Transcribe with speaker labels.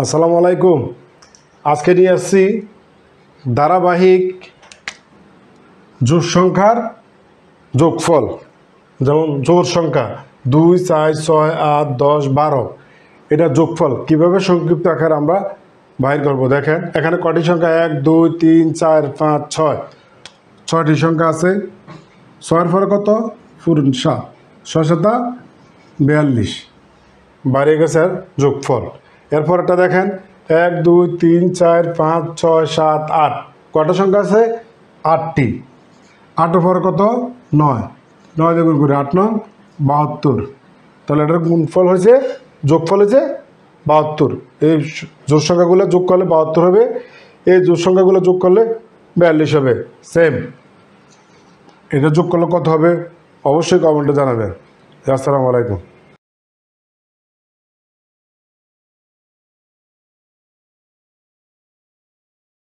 Speaker 1: আসসালামু আলাইকুম। আজকে নিয়ে আসছি ধারাবাহিক জোড় সংখ্যার যোগফল। যেমন জোড় সংখ্যা 2, 4, 6, 8, 10, 12, এটা যোগফল কিভাবে সংক্ষিপ্ত আকারে আমরা বাইর করব। দেখেন এখানে কটি সংখ্যা 1, 2, 3, 4, 5, 6, 6টি সংখ্যা আছে। 6-এর পরে কত? পূরণ 7, 6-7 42, বাইরে গেছে যোগফল। এরপর এটা দেখেন 1, 2, 3, 4, 5, 6, 7, 8, কটা সংখ্যা আছে? 8টি। 8-এর পরে কত? 9, 9 দিয়ে গুণ করি 8, 9, 72। তাহলে এটার গুণফল হয়েছে, যোগফল হয়েছে 72। এই জোড় সংখ্যাগুলো যোগ করলে 72 হবে, এই জোড় সংখ্যাগুলো যোগ করলে 42 হবে। সেম এটা যোগ করলে কত হবে অবশ্যই কমেন্টে জানাবেন। আসসালামু আলাইকুম।